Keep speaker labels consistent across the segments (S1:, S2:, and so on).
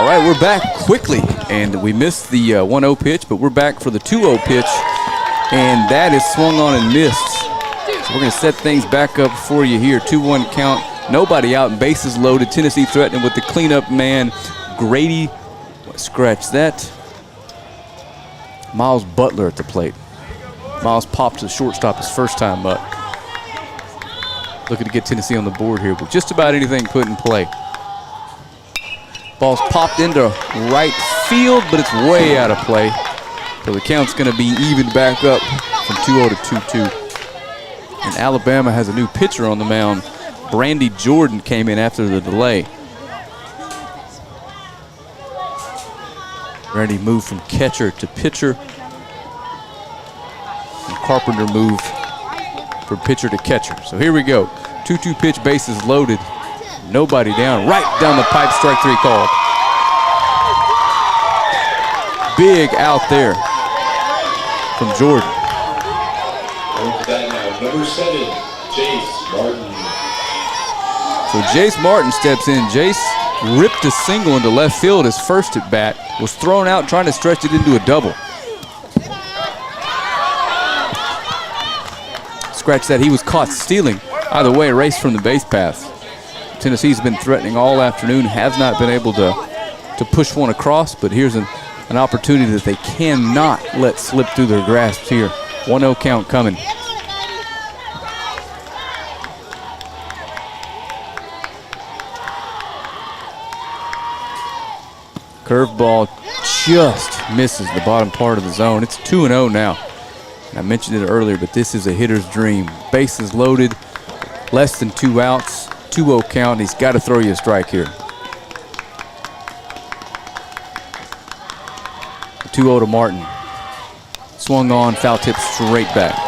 S1: All right, we're back quickly, and we missed the 1-0 pitch, but we're back for the 2-0 pitch, and that is swung on and missed. So we're going to set things back up for you here. 2-1 count, nobody out, and bases loaded. Tennessee threatening with the cleanup man, Grady. Scratch that. Miles Butler at the plate. Miles popped to the shortstop his first time up. Looking to get Tennessee on the board here with just about anything put in play. Ball's popped into right field, but it's way out of play. So the count's going to be evened back up from 2-0 to 2-2. And Alabama has a new pitcher on the mound. Brandy Jordan came in after the delay. Brandy moved from catcher to pitcher. And Carpenter moved from pitcher to catcher. So here we go. 2-2 pitch, bases loaded. Nobody down, right down the pipe, strike three called. Big out there from Jordan.
S2: Number 7, Jace Martin.
S1: So Jace Martin steps in. Jace ripped a single into left field his first at bat, was thrown out trying to stretch it into a double. Scratch that, he was caught stealing. Either way, a race from the base path. Tennessee's been threatening all afternoon, has not been able to push one across, but here's an opportunity that they cannot let slip through their grasp here. 1-0 count coming. Curveball just misses the bottom part of the zone. It's 2-0 now. And I mentioned it earlier, but this is a hitter's dream. Bases loaded, less than 2 outs, 2-0 count. He's got to throw you a strike here. 2-0 to Martin. Swung on, foul tip straight back.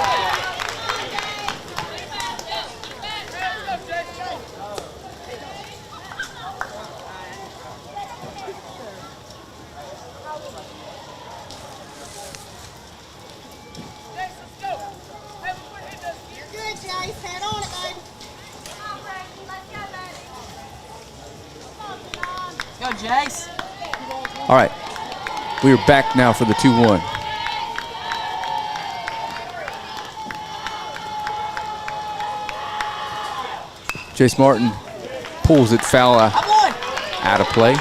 S1: All right, we are back now for the 2-1. Jace Martin pulls it foul out of play.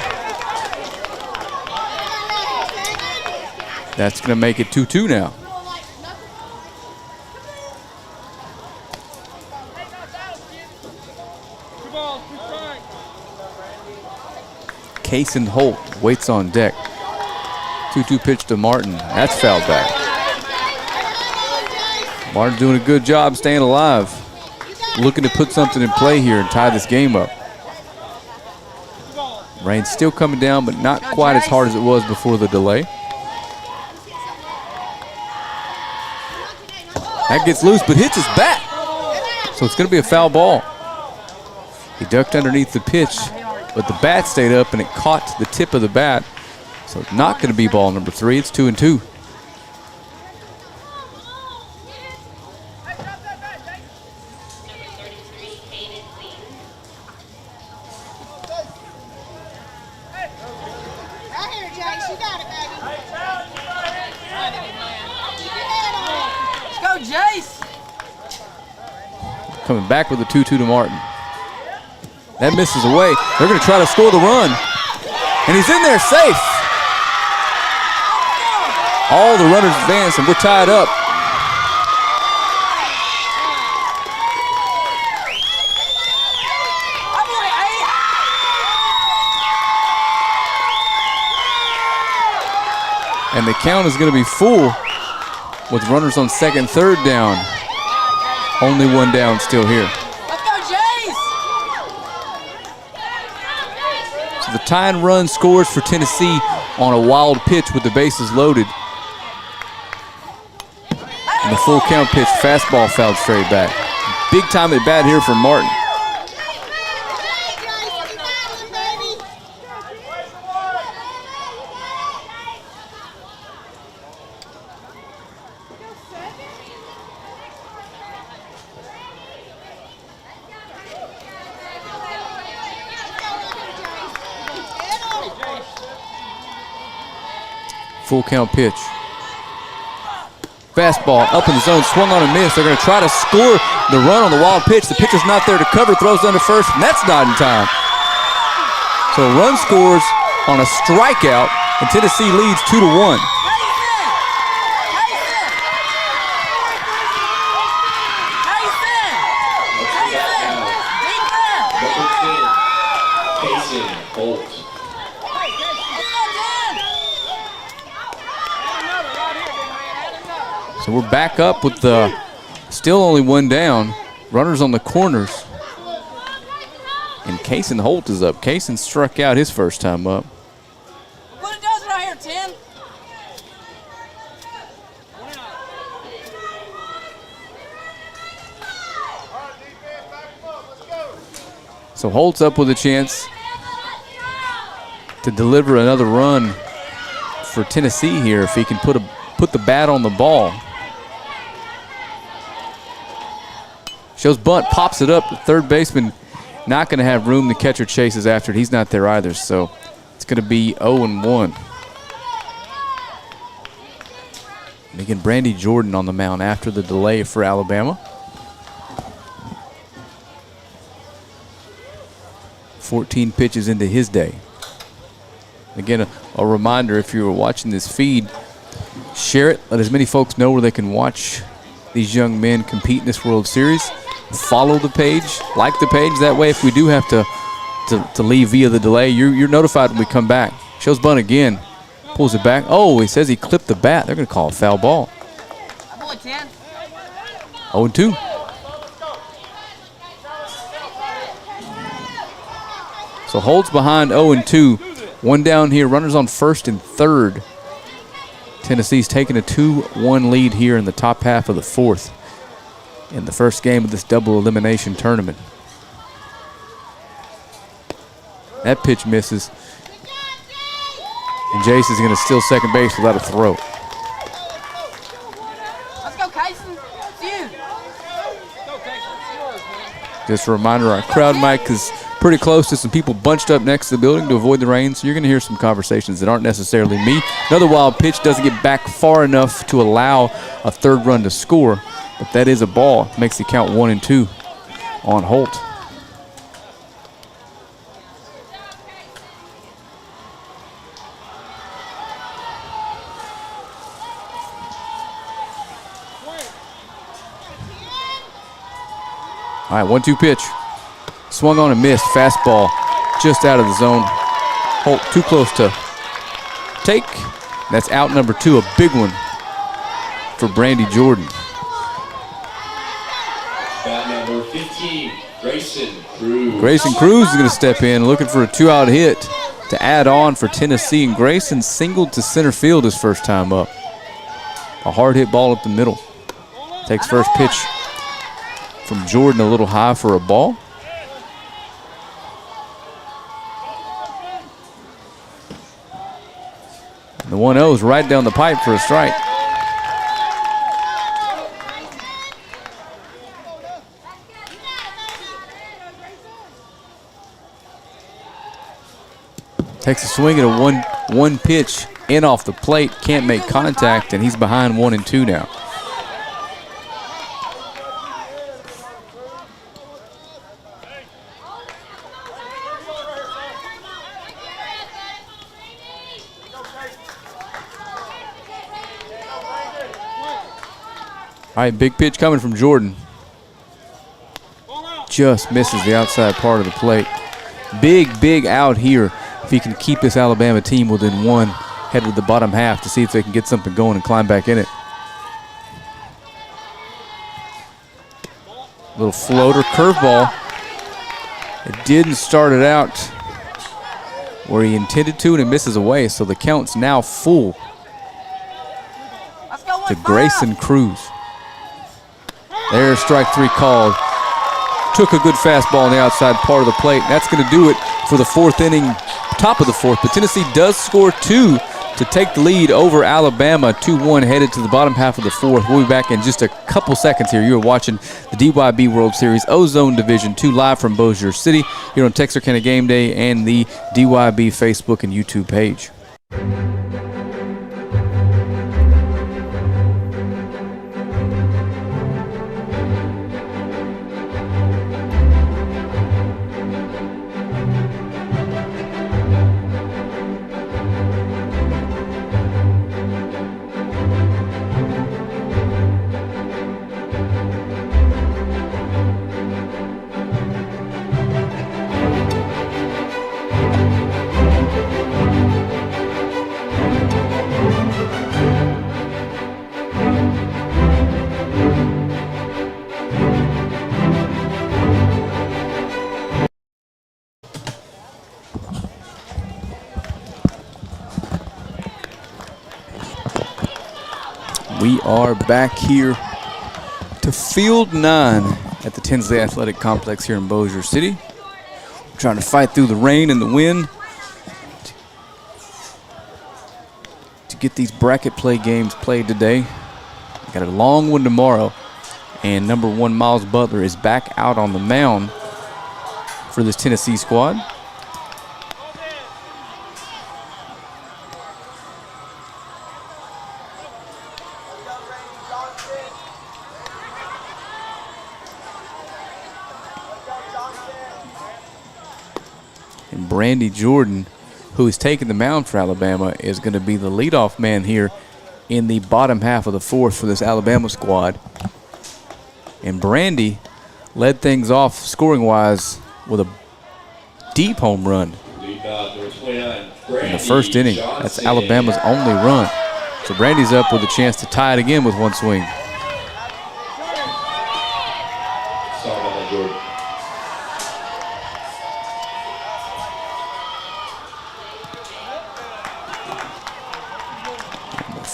S1: That's going to make it 2-2 now. Cason Holt waits on deck. 2-2 pitch to Martin. That's fouled back. Martin doing a good job staying alive. Looking to put something in play here and tie this game up. Rain's still coming down, but not quite as hard as it was before the delay. That gets loose, but hits his bat. So it's going to be a foul ball. He ducked underneath the pitch, but the bat stayed up and it caught the tip of the bat. So it's not going to be ball number 3. It's 2-2. Coming back with a 2-2 to Martin. That misses away. They're going to try to score the run. And he's in there safe. All the runners advance and we're tied up. And the count is going to be full with runners on second, third down. Only one down still here.
S3: Let's go, Jays!
S1: So the tying run scores for Tennessee on a wild pitch with the bases loaded. And the full count pitch, fastball fouled straight back. Big time at bat here for Martin. Full count pitch. Fastball up in the zone, swung on and missed. They're going to try to score the run on the wild pitch. The pitcher's not there to cover, throws under first, and that's not in time. So a run scores on a strikeout, and Tennessee leads 2-1. So we're back up with still only one down. Runners on the corners. And Kaysen Holt is up. Kaysen struck out his first time up.
S3: What it does right here, 10.
S1: So Holt's up with a chance to deliver another run for Tennessee here if he can put the bat on the ball. Shows bunt, pops it up. The third baseman not going to have room. The catcher chases after it. He's not there either, so it's going to be 0-1. And again, Brandy Jordan on the mound after the delay for Alabama. 14 pitches into his day. Again, a reminder, if you're watching this feed, share it. Let as many folks know where they can watch these young men compete in this World Series. Follow the page, like the page. That way, if we do have to leave via the delay, you're notified when we come back. Shows bunt again, pulls it back. Oh, he says he clipped the bat. They're going to call a foul ball. 0-2. So Holt's behind 0-2. One down here. Runners on first and third. Tennessee's taking a 2-1 lead here in the top half of the fourth in the first game of this double elimination tournament. That pitch misses. And Jace is going to steal second base without a throw.
S3: Let's go, Kaysen. It's you.
S1: Just a reminder, our crowd mic is pretty close to some people bunched up next to the building to avoid the rain, so you're going to hear some conversations that aren't necessarily me. Another wild pitch doesn't get back far enough to allow a third run to score, but that is a ball. Makes the count 1-2 on Holt. All right, 1-2 pitch. Swung on and missed. Fastball just out of the zone. Holt too close to take. That's out number 2, a big one for Brandy Jordan.
S2: Bat number 15, Grayson Cruz.
S1: Grayson Cruz is going to step in looking for a 2-out hit to add on for Tennessee. And Grayson singled to center field his first time up. A hard hit ball up the middle. Takes first pitch from Jordan a little high for a ball. And the 1-0 is right down the pipe for a strike. Takes a swing at a one pitch in off the plate. Can't make contact, and he's behind 1-2 now. All right, big pitch coming from Jordan. Just misses the outside part of the plate. Big out here if he can keep this Alabama team within one. Head to the bottom half to see if they can get something going and climb back in it. Little floater curveball. It didn't start it out where he intended to, and it misses away, so the count's now full to Grayson Cruz. There's strike 3 called. Took a good fastball on the outside part of the plate. That's going to do it for the fourth inning, top of the fourth. But Tennessee does score 2 to take the lead over Alabama. 2-1 headed to the bottom half of the fourth. We'll be back in just a couple seconds here. You are watching the DYB World Series Ozone Division 2 live from Bossier City here on Texarkana Game Day and the DYB Facebook and YouTube page. We are back here to Field 9 at the Tinsley Athletic Complex here in Bossier City. We're trying to fight through the rain and the wind to get these bracket play games played today. We got a long one tomorrow, and number 1 Miles Butler is back out on the mound for this Tennessee squad. And Brandy Jordan, who is taking the mound for Alabama, is going to be the leadoff man here in the bottom half of the 4th for this Alabama squad. And Brandy led things off scoring-wise with a deep home run in the first inning. That's Alabama's only run. So Brandy's up with a chance to tie it again with 1 swing.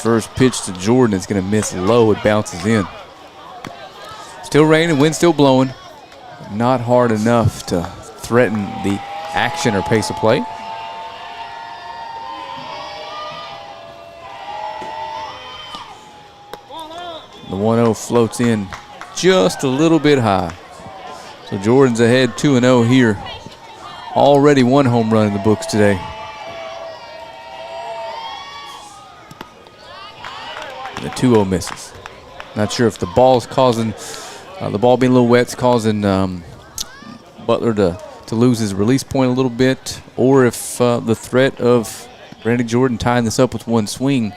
S1: First pitch to Jordan is going to miss low. It bounces in. Still raining, wind still blowing. Not hard enough to threaten the action or pace of play. The 1-0 floats in just a little bit high. So Jordan's ahead 2-0 here. Already 1 home run in the books today. The 2-0 misses. Not sure if the ball's causing, the ball being a little wet's causing Butler to lose his release point a little bit, or if the threat of Brandy Jordan tying this up with 1 swing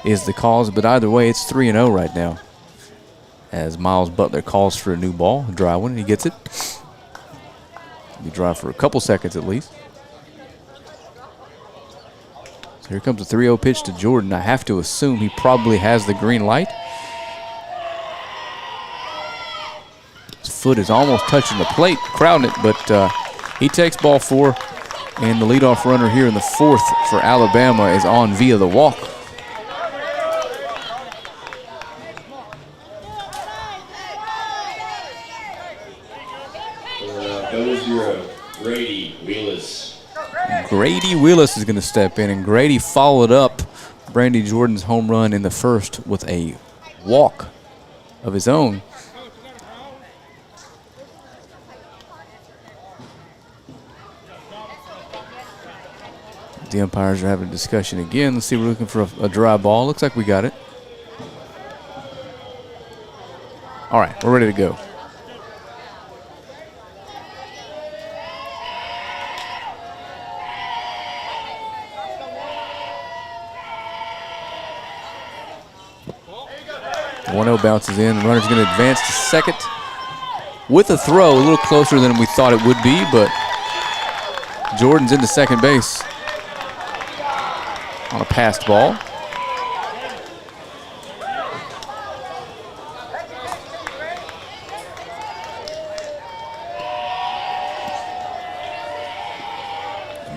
S1: is the cause. But either way, it's 3-0 right now, as Miles Butler calls for a new ball, a dry one, and he gets it. It'll be dry for a couple seconds at least. Here comes a 3-0 pitch to Jordan. I have to assume he probably has the green light. His foot is almost touching the plate, crowding it, but he takes ball 4, and the leadoff runner here in the 4th for Alabama is on via the walk. Grady Willis is going to step in, and Grady followed up Brandy Jordan's home run in the 1st with a walk of his own. The umpires are having a discussion again. Let's see, we're looking for a dry ball. Looks like we got it. All right, we're ready to go. The 1-0 bounces in. The runner's going to advance to second with a throw, a little closer than we thought it would be, but Jordan's into second base on a passed ball.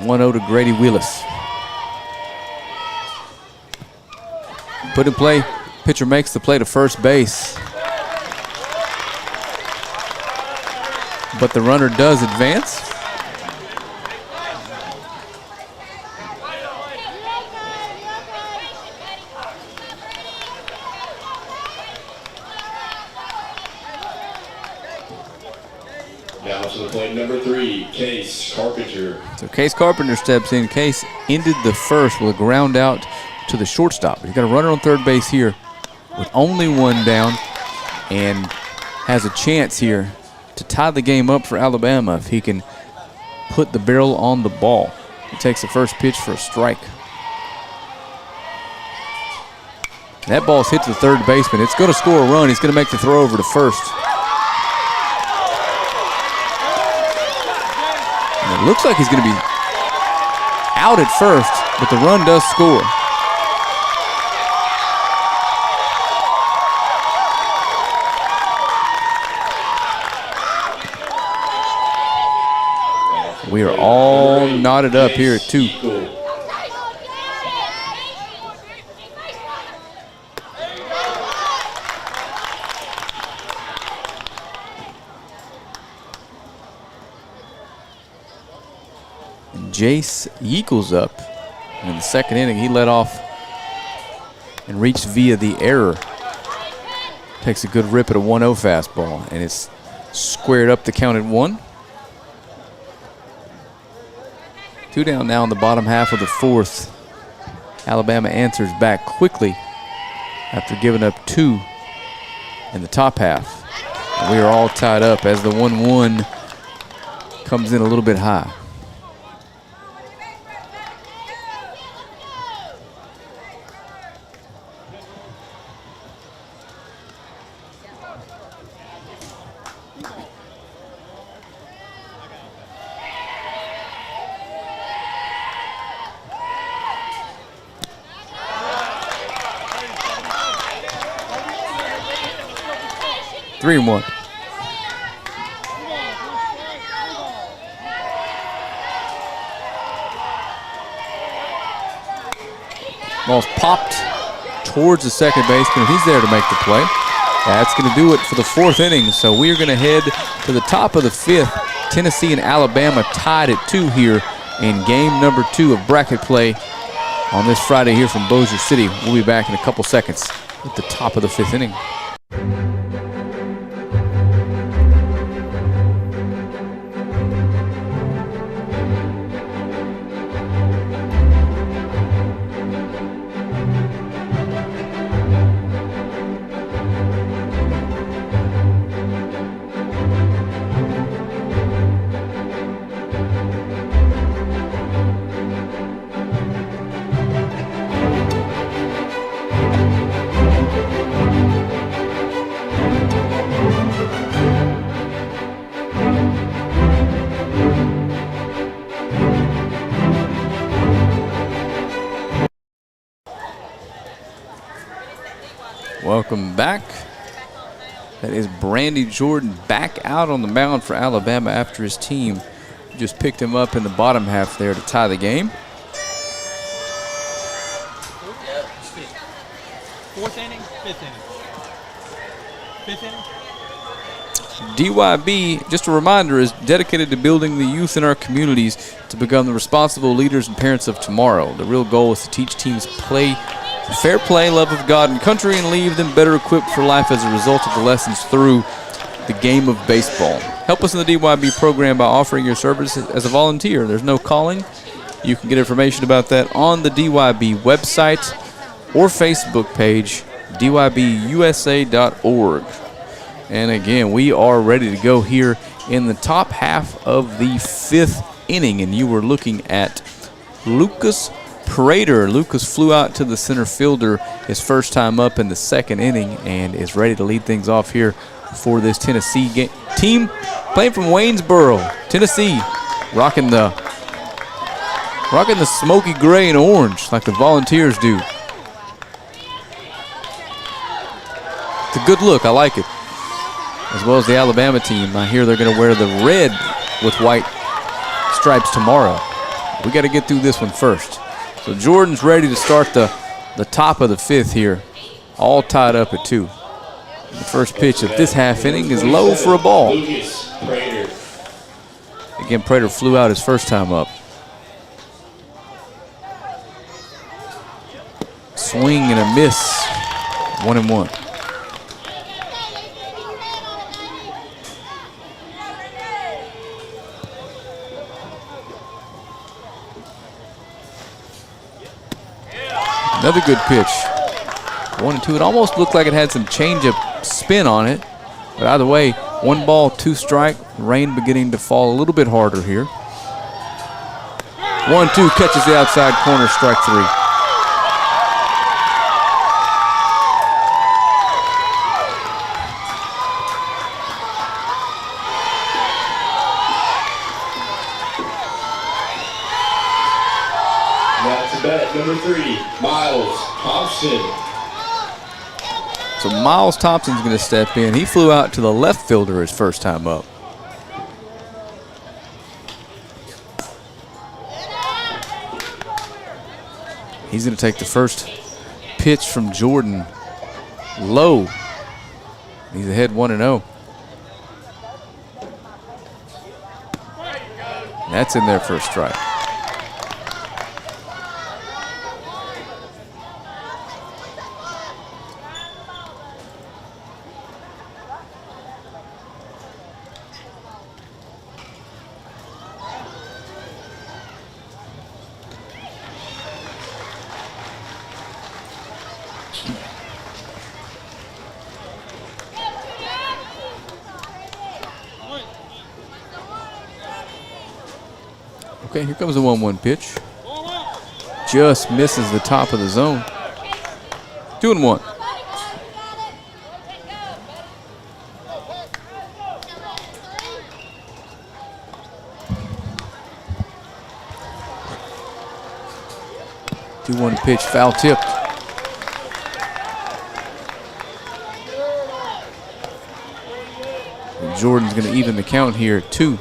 S1: One-0 to Grady Willis. Put in play. Pitcher makes the play to first base, but the runner does advance.
S2: Now to the plate number 3, Case Carpenter.
S1: So Case Carpenter steps in. Case ended the 1st with a ground out to the shortstop. He's got a runner on third base here with only 1 down, and has a chance here to tie the game up for Alabama if he can put the barrel on the ball. He takes the first pitch for a strike. That ball's hit to the third baseman. It's going to score a run. He's going to make the throw over to first. And it looks like he's going to be out at first, but the run does score. We are all knotted up here at 2. Jace Yeekles up. And in the second inning, he led off and reached via the error. Takes a good rip at a 1-0 fastball, and it's squared up the count at 1. 2 down now in the bottom half of the 4th. Alabama answers back quickly after giving up 2 in the top half. And we are all tied up as the 1-1 comes in a little bit high. Three and 1. Ball's popped towards the second baseman. He's there to make the play. That's going to do it for the 4th inning. So we are going to head to the top of the 5th. Tennessee and Alabama tied at 2 here in game number 2 of bracket play on this Friday here from Bossier City. We'll be back in a couple seconds at the top of the 5th inning. Welcome back. That is Brandy Jordan back out on the mound for Alabama after his team just picked him up in the bottom half there to tie the game.
S4: 4th inning, 5th inning. 5th inning.
S1: DYB, just a reminder, is dedicated to building the youth in our communities to become the responsible leaders and parents of tomorrow. The real goal is to teach teams fair play, love of God and country, and leave them better equipped for life as a result of the lessons through the game of baseball. Help us in the DYB program by offering your service as a volunteer. There's no calling. You can get information about that on the DYB website or Facebook page, dybusa.org. And again, we are ready to go here in the top half of the 5th inning, and you were looking at Lucas Prater. Lucas flew out to the center fielder his first time up in the 2nd inning and is ready to lead things off here for this Tennessee team playing from Waynesboro, Tennessee, rocking the smoky gray and orange like the Volunteers do. It's a good look. I like it. As well as the Alabama team. I hear they're going to wear the red with white stripes tomorrow. We got to get through this one first. So Jordan's ready to start the top of the 5th here, all tied up at 2. The first pitch of this half inning is low for a ball. Again, Prater flew out his first time up. Swing and a miss, 1-1. Another good pitch. 1-2. It almost looked like it had some changeup spin on it. But either way, 1 ball, 2 strike. Rain beginning to fall a little bit harder here. 1-2 catches the outside corner, strike 3.
S2: Number 3, Miles Thompson.
S1: So Miles Thompson's going to step in. He flew out to the left fielder his first time up. He's going to take the first pitch from Jordan low. He's ahead 1-0. That's in there for a strike. Okay, here comes the 1-1 pitch. Just misses the top of the zone. 2-1. Two-one pitch, foul tipped. And Jordan's going to even the count here at 2.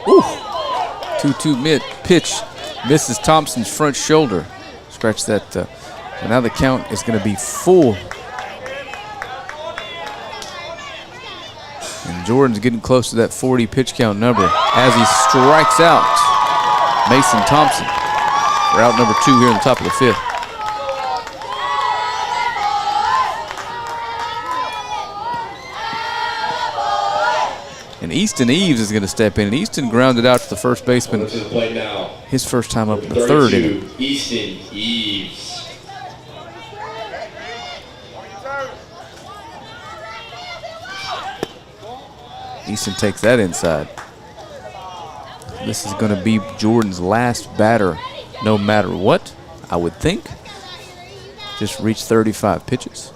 S1: Ooh. 2-2 mid pitch. Misses Thompson's front shoulder. Scratch that. Now the count is going to be full. And Jordan's getting close to that 40 pitch count number as he strikes out Mason Thompson for out number 2 here in the top of the 5th. And Easton Eves is going to step in. And Easton grounded out to the first baseman.
S2: To the plate now.
S1: His first time up in the 3rd inning.
S2: Easton Eves.
S1: Easton takes that inside. This is going to be Jordan's last batter, no matter what, I would think. Just reached 35 pitches.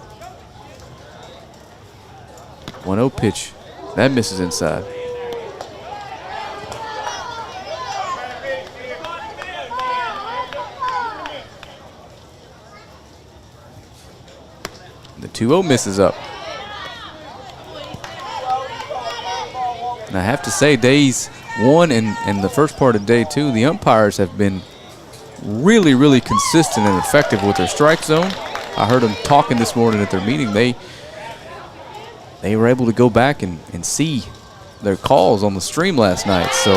S1: 1-0 pitch. That misses inside. The 2-0 misses up. And I have to say, days 1 and the first part of day 2, the umpires have been really, really consistent and effective with their strike zone. I heard them talking this morning at their meeting. They were able to go back and see their calls on the stream last night. So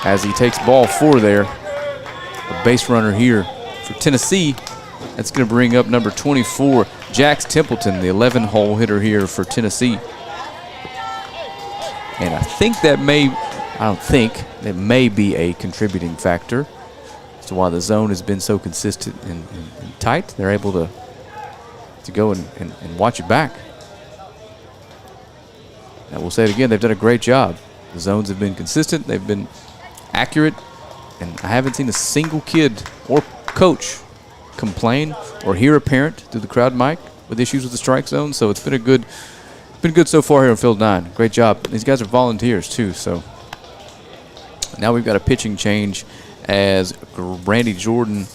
S1: as he takes ball 4 there, a base runner here for Tennessee, that's going to bring up number 24, Jax Templeton, the 11-hole hitter here for Tennessee. And I think that may be a contributing factor as to why the zone has been so consistent and tight. They're able to go and watch it back. And we'll say it again, they've done a great job. The zones have been consistent, they've been accurate, and I haven't seen a single kid or coach complain or hear a parent through the crowd mic with issues with the strike zone. So it's been good so far here on Field 9. Great job. These guys are volunteers too. So now we've got a pitching change as Randy Jordan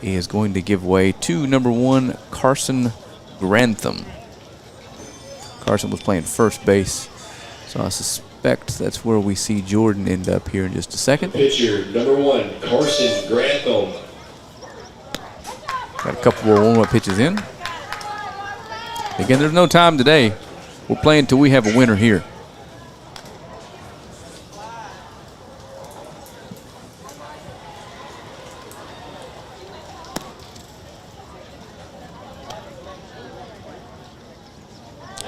S1: is going to give way to number 1, Carson Grantham. Carson was playing first base, so I suspect that's where we see Jordan end up here in just a second.
S2: Pitcher number 1, Carson Grantham.
S1: Got a couple more warm-up pitches in. Again, there's no time today. We're playing until we have a winner here.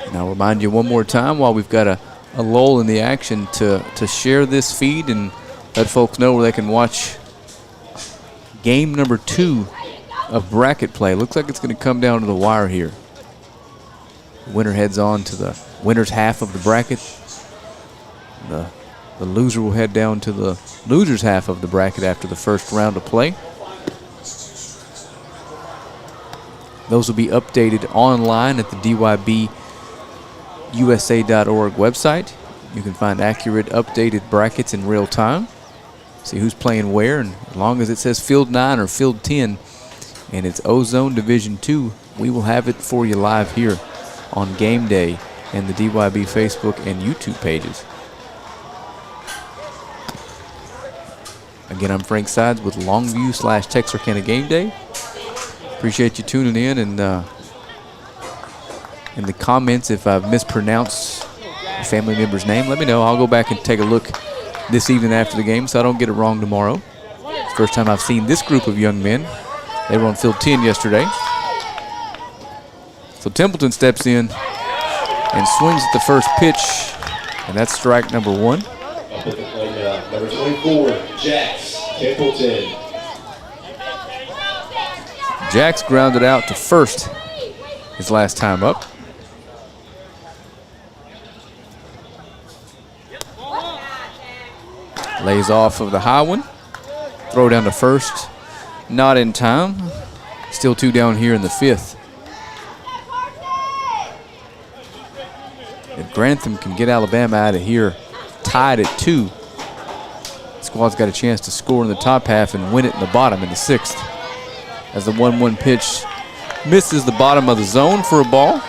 S1: And I'll remind you one more time while we've got a lull in the action to share this feed and let folks know where they can watch game number 2 of bracket play. Looks like it's going to come down to the wire here. The winner heads on to the winner's half of the bracket. The loser will head down to the loser's half of the bracket after the first round of play. Those will be updated online at the DYB USA.org website. You can find accurate, updated brackets in real time. See who's playing where, and as long as it says Field 9 or Field 10 and it's Ozone Division 2, we will have it for you live here on game day and the DYB Facebook and YouTube pages. Again, I'm Frank Sides with Longview / Texarkana Game Day. Appreciate you tuning in, and in the comments, if I've mispronounced a family member's name, let me know. I'll go back and take a look this evening after the game so I don't get it wrong tomorrow. It's the first time I've seen this group of young men They were on field 10 yesterday. So Templeton steps in and swings at the first pitch, and that's strike number 1.
S2: Up at the plate now, number 24, Jax Templeton.
S1: Jax grounded out to first his last time up. Lays off of the high one. Throw down to first. Not in time. Still 2 down here in the 5th. If Grantham can get Alabama out of here tied at 2, the squad's got a chance to score in the top half and win it in the bottom in the 6th. As the 1-1 pitch misses the bottom of the zone for a ball.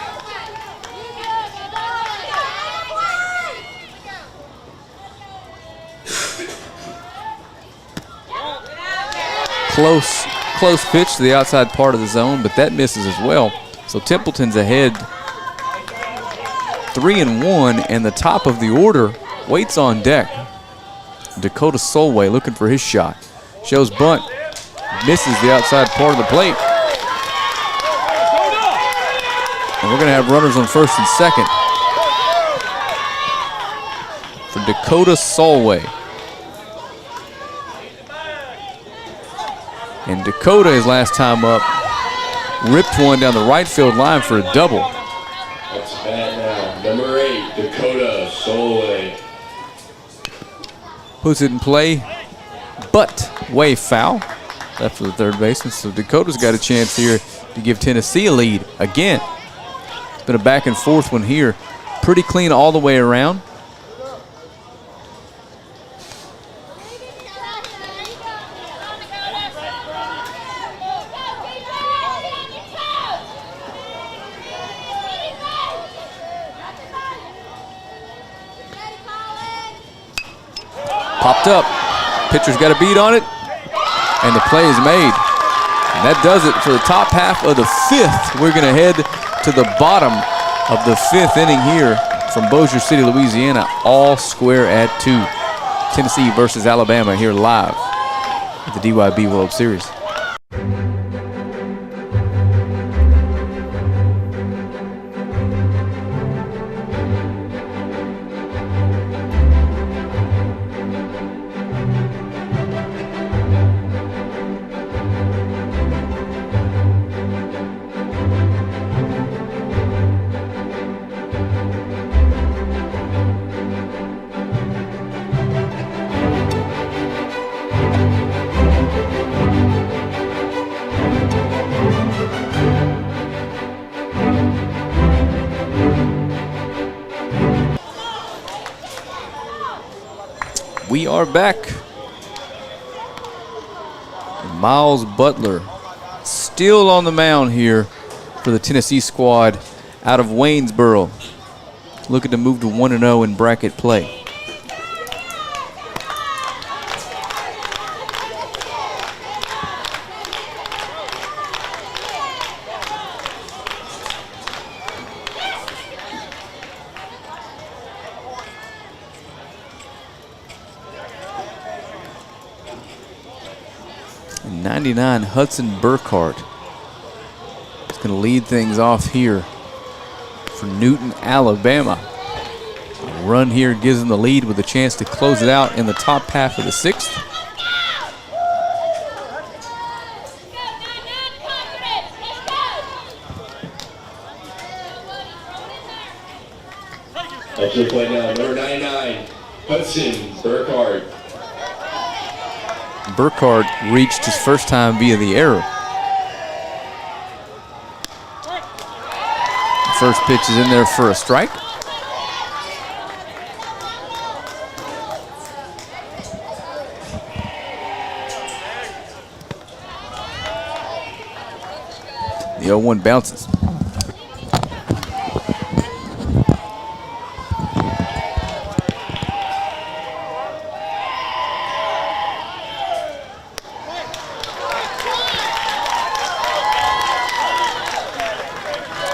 S1: Close pitch to the outside part of the zone, but that misses as well. So Templeton's ahead 3-1, and the top of the order waits on deck. Dakota Solway looking for his shot. Shows bunt, misses the outside part of the plate. And we're gonna have runners on first and second for Dakota Solway. And Dakota, his last time up, ripped one down the right field line for a double.
S2: That's bad now. Number 8, Dakota Solway.
S1: Puts it in play, but way foul. Left for the third baseman. So Dakota's got a chance here to give Tennessee a lead again. It's been a back and forth one here. Pretty clean all the way around. Popped up. Pitcher's got a beat on it, and the play is made. And that does it for the top half of the 5th. We're going to head to the bottom of the 5th inning here from Bossier City, Louisiana, all square at 2. Tennessee versus Alabama here live at the DYB World Series. We are back. Miles Butler still on the mound here for the Tennessee squad out of Waynesboro. Looking to move to 1-0 in bracket play. And 99 Hudson Burkhart is going to lead things off here for Newton, Alabama. A run here gives them the lead with a chance to close it out in the top half of the 6th.
S2: Up to the plate now, number 99, Hudson Burkhart.
S1: Burkhart reached his first time via the error. The first pitch is in there for a strike. The 0-1 bounces.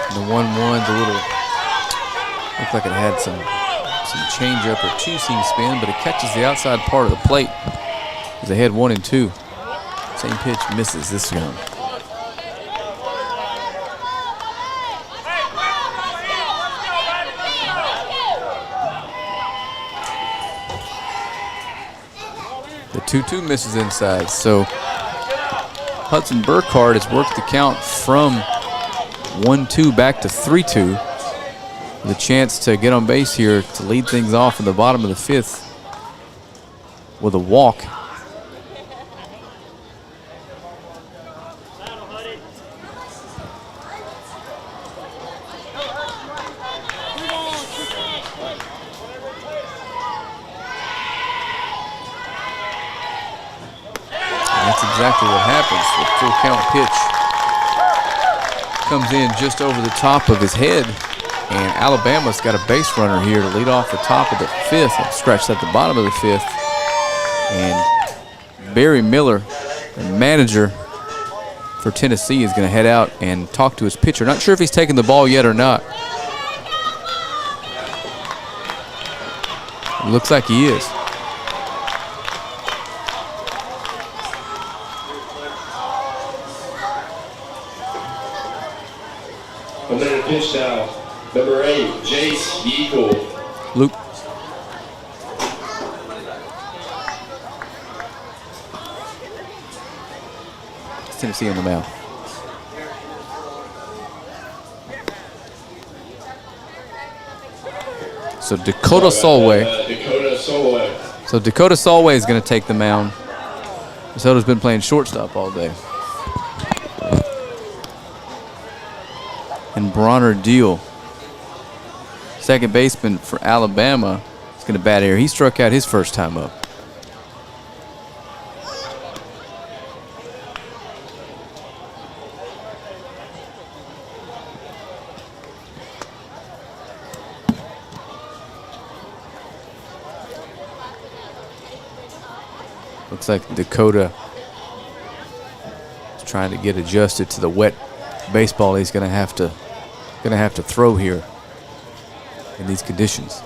S1: The 1-1's a little, looked like it had some change up or two-seam spin, but it catches the outside part of the plate as they head 1-2. Same pitch misses this time. The 2-2 misses inside. So Hudson Burkhardt has worked the count from 1-2 back to 3-2. With a chance to get on base here to lead things off in the bottom of the 5th with a walk. That's exactly what happens. The full count pitch comes in just over the top of his head, and Alabama's got a base runner here to lead off the top of the 5th. Scratched at the bottom of the 5th. And Barry Miller, the manager for Tennessee, is going to head out and talk to his pitcher. Not sure if he's taken the ball yet or not. It looks like he is.
S2: I'm ready to pitch now. Number 8, Jace Yeagle.
S1: Luke. It's Tennessee on the mound. So Dakota Solway. So Dakota Solway is going to take the mound. DeSoto's been playing shortstop all day. And Bronner Deal, second baseman for Alabama, is going to bat here. He struck out his first time up. Looks like Dakota is trying to get adjusted to the wet baseball he's going to have to throw here in these conditions.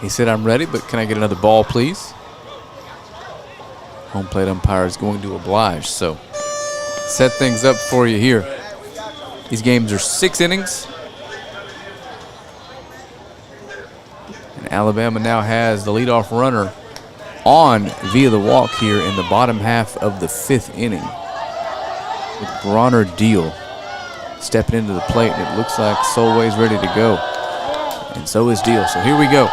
S1: He said, "I'm ready, but can I get another ball, please?" Home plate umpire is going to oblige. So set things up for you here. These games are 6 innings. And Alabama now has the leadoff runner on via the walk here in the bottom half of the 5th inning. With Bronner Deal stepping into the plate, and it looks like Solway's ready to go. And so is Deal. So here we go.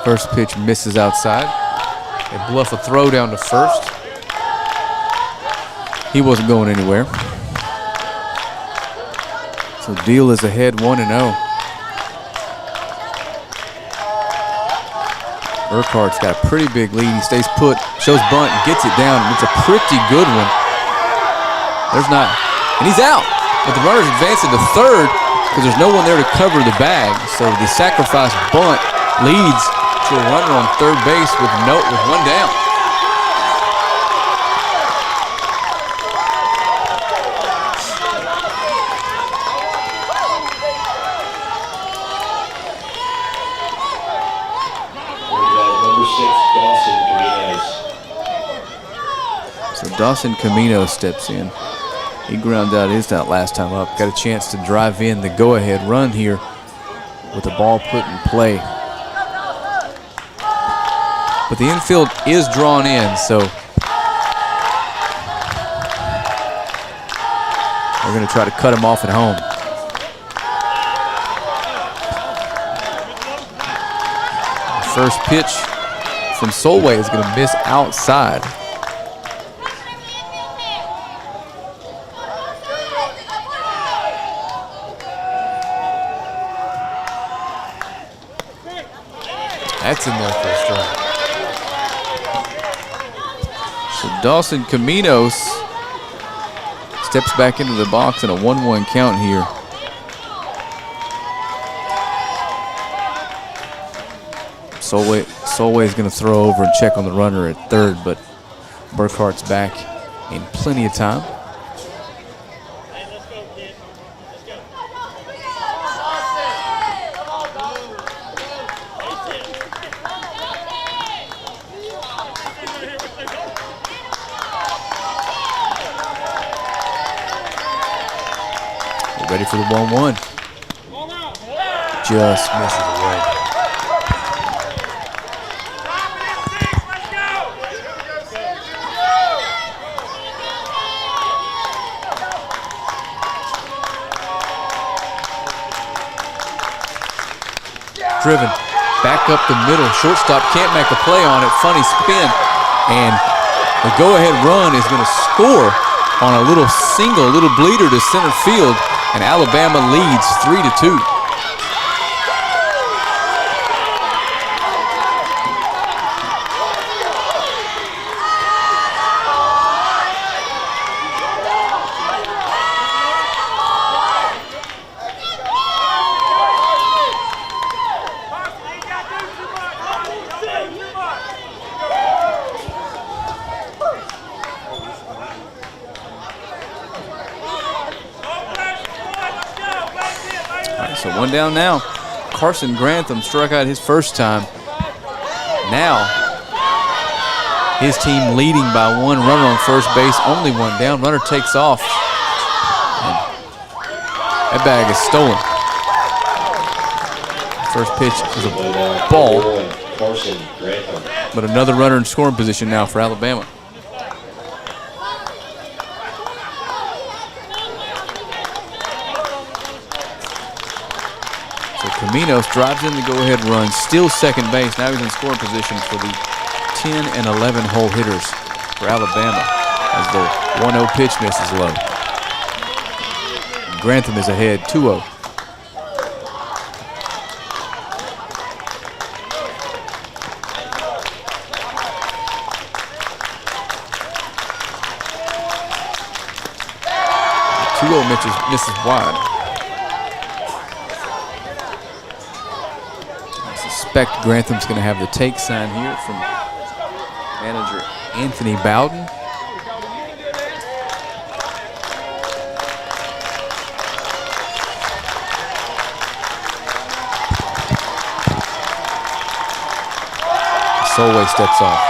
S1: First pitch misses outside. They bluff a throw down to first. He wasn't going anywhere. So Deal is ahead 1-0. Burkhardt's got a pretty big lead. He stays put, shows bunt, and gets it down. And it's a pretty good one. And he's out. But the runner's advancing to third because there's no one there to cover the bag. So the sacrifice bunt leads to a runner on third base with one down.
S2: Number 6, Dawson Camino.
S1: So Dawson Camino steps in. He ground out his out last time up. Got a chance to drive in the go-ahead run here with the ball put in play. But the infield is drawn in, so we're going to try to cut him off at home. The first pitch from Solway is going to miss outside. That's in there for a strike. So Dawson Caminos steps back into the box in a 1-1 count here. Solway is going to throw over and check on the runner at third, but Burkhart's back in plenty of time. Ready for the 1-1. Just misses away. Driven back up the middle. Shortstop can't make a play on it. Funny spin. And the go-ahead run is going to score on a little single, little bleeder to center field. And Alabama leads 3-2. So one down now. Carson Grantham struck out his first time. Now, his team leading by 1 runner on first base, only 1 down. Runner takes off. And that bag is stolen. First pitch is a ball, but another runner in scoring position now for Alabama. Caminos drives in the go-ahead run, steals second base. Now he's in scoring position for the 10 and 11 hole hitters for Alabama as the 1-0 pitch misses low. Grantham is ahead 2-0. Misses wide. I suspect Grantham's going to have the take sign here from manager Anthony Bowden. Solway steps off.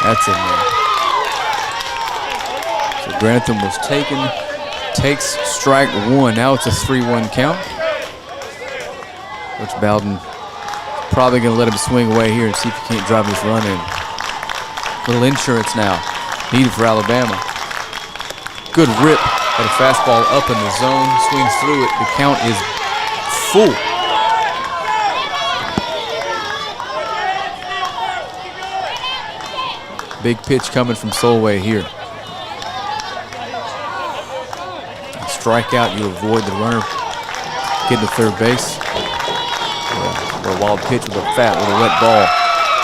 S1: That's in there. So Grantham was taken, takes strike one. Now it's a 3-1 count. Coach Bowden probably going to let him swing away here and see if he can't drive this run in. Little insurance now needed for Alabama. Good rip at a fastball up in the zone. Swings through it. The count is full. Big pitch coming from Solway here. A strikeout, you avoid the runner getting to third base. Or a wild pitch with a wet ball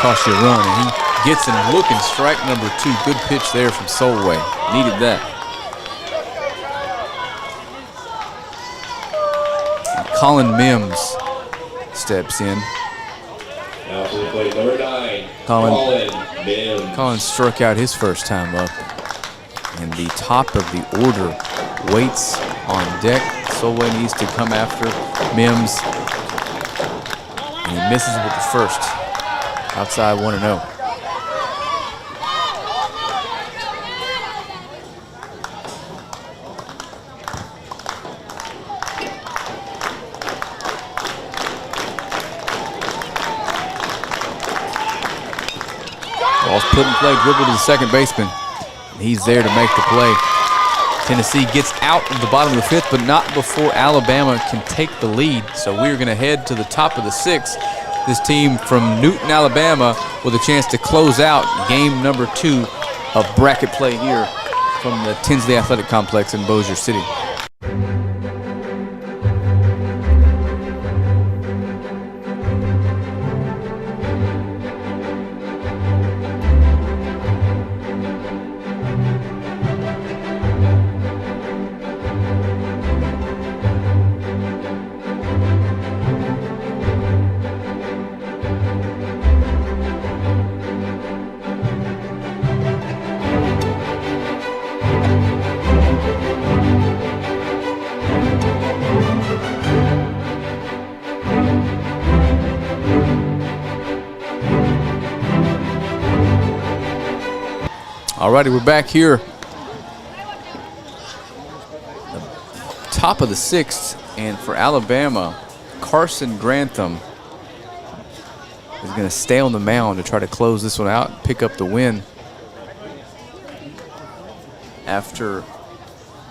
S1: costs you a run. And he gets him looking, strike number 2. Good pitch there from Solway. Needed that. And Colin Mims steps in.
S2: Now to the plate, number 9,
S1: Colin struck out his first time up. And the top of the order waits on deck. Solway needs to come after Mims. And he misses with the first. Outside 1-0. Ball's put in play, dribble to the second baseman. And he's there to make the play. Tennessee gets out of the bottom of the 5th, but not before Alabama can take the lead. So we're going to head to the top of the 6th. This team from Newton, Alabama, with a chance to close out game number 2 of bracket play here from the Tinsley Athletic Complex in Bossier City. All righty, we're back here. Top of the 6th, and for Alabama, Carson Grantham is going to stay on the mound to try to close this one out and pick up the win after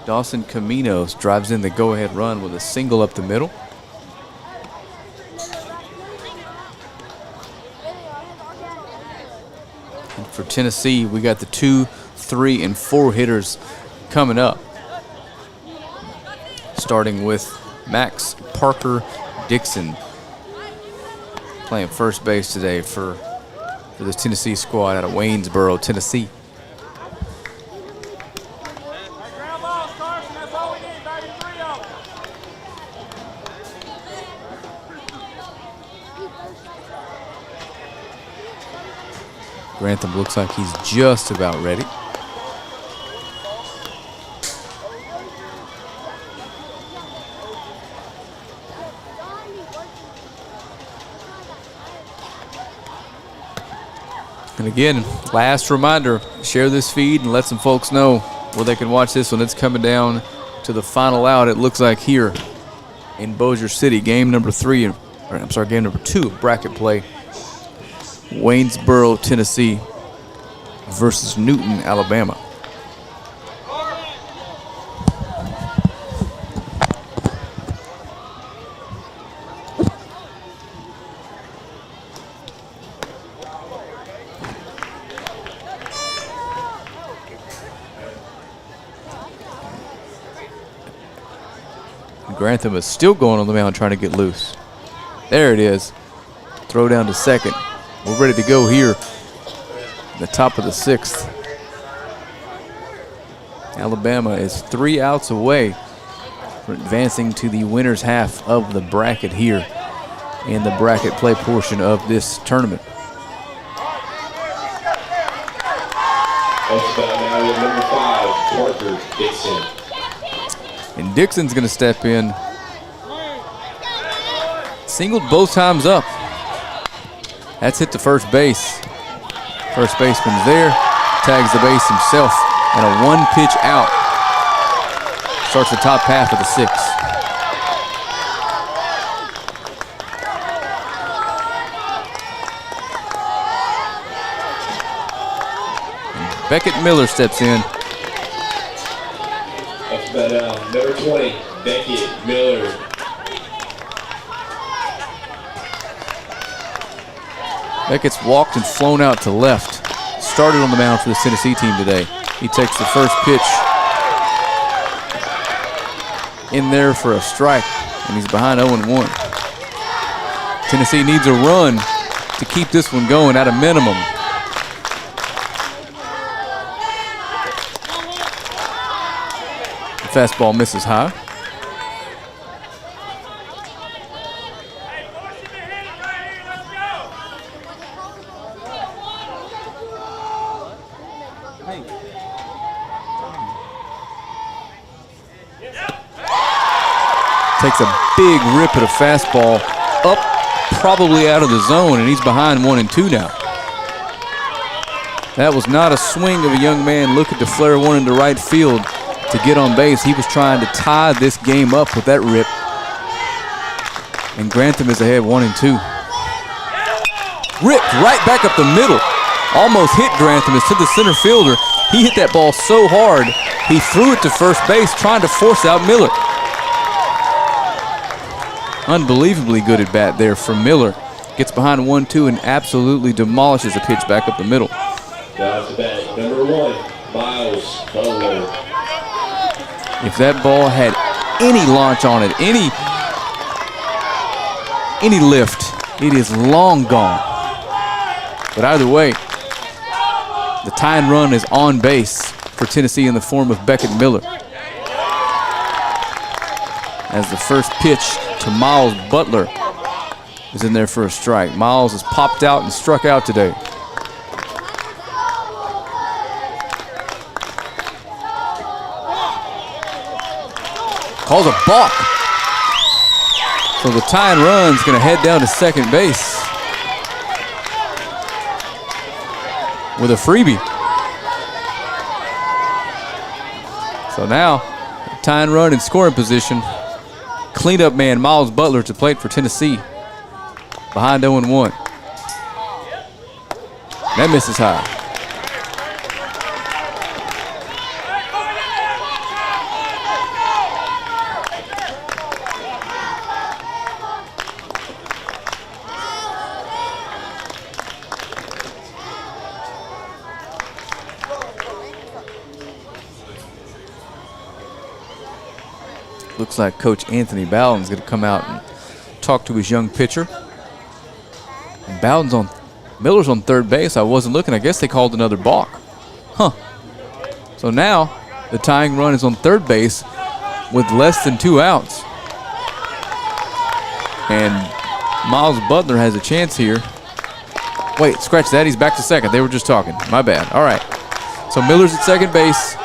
S1: Dawson Caminos drives in the go-ahead run with a single up the middle. And for Tennessee, we got the 2, 3, and 4 hitters coming up, starting with Max Parker Dixon playing first base today for this Tennessee squad out of Waynesboro, Tennessee. Grantham looks like he's just about ready. And again, last reminder, share this feed and let some folks know where they can watch this one. It's coming down to the final out, it looks like, here in Bossier City. Game number 2 of bracket play. Waynesboro, Tennessee versus Newton, Alabama. Grantham is still going on the mound trying to get loose. There it is. Throw down to second. We're ready to go here in the top of the 6th. Alabama is 3 outs away from advancing to the winner's half of the bracket here in the bracket play portion of this tournament.
S2: That's about now number 5, Parker Dixon.
S1: And Dixon's going to step in. Singled both times up. That's hit to first base. First baseman's there. Tags the base himself. And a 1-pitch out. Starts the top half of the 6th. And Beckett Miller steps in.
S2: That's about number 20, Beckett Miller.
S1: Beckett's walked and flown out to left. Started on the mound for the Tennessee team today. He takes the first pitch in there for a strike, and he's behind 0-1. Tennessee needs a run to keep this one going at a minimum. The fastball misses high. Takes a big rip at a fastball up, probably out of the zone, and he's behind 1-2 now. That was not a swing of a young man looking to flare one into right field to get on base. He was trying to tie this game up with that rip. And Grantham is ahead 1-2. Ripped right back up the middle. Almost hit Grantham. It's to the center fielder. He hit that ball so hard, he threw it to first base, trying to force out Miller. Unbelievably good at bat there from Miller. Gets behind 1-2 and absolutely demolishes a pitch back up the middle.
S2: Now to bat, number 1, Miles Butler.
S1: If that ball had any launch on it, any lift, it is long gone. But either way, the tying run is on base for Tennessee in the form of Beckett Miller. As the first pitch to Miles Butler is in there for a strike. Miles has popped out and struck out today. Calls a balk. So the tying run's going to head down to second base with a freebie. So now, tie and run in scoring position. Cleanup man Miles Butler to plate for Tennessee. Behind 0-1. That misses high. Looks like Coach Anthony Bowden's going to come out and talk to his young pitcher. And Miller's on third base. I wasn't looking. I guess they called another balk. Huh. So now the tying run is on third base with less than 2 outs. And Miles Butler has a chance here. Wait, scratch that. He's back to second. They were just talking. My bad. All right. So Miller's at second base.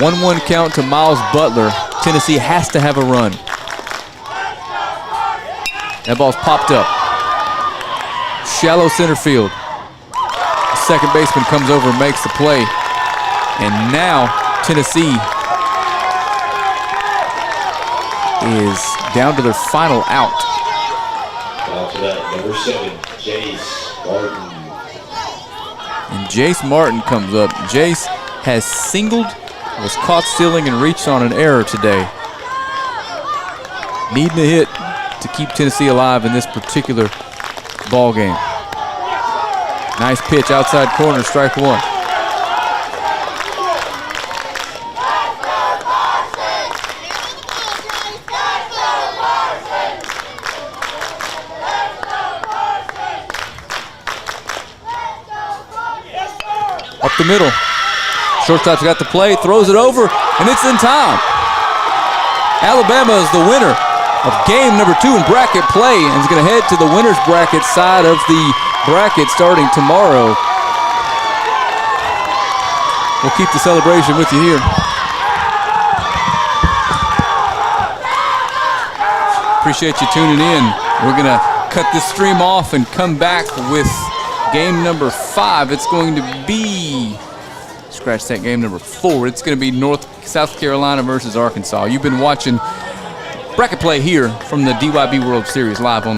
S1: 1-1 count to Miles Butler. Tennessee has to have a run. That ball's popped up. Shallow center field. The second baseman comes over and makes the play. And now Tennessee is down to their final out.
S2: After that, number 7, Jace Martin.
S1: And Jace Martin comes up. Jace has singled, was caught stealing, and reached on an error today. Needing a hit to keep Tennessee alive in this particular ball game. Nice pitch outside corner, strike 1. Up the middle. Shortstop's got the play, throws it over, and it's in time. Alabama is the winner of game number 2 in bracket play and is going to head to the winner's bracket side of the bracket starting tomorrow. We'll keep the celebration with you here. Appreciate you tuning in. We're going to cut this stream off and come back with game number 5. It's going to be, scratch that, game number 4. It's going to be South Carolina versus Arkansas. You've been watching bracket play here from the DYB World Series live on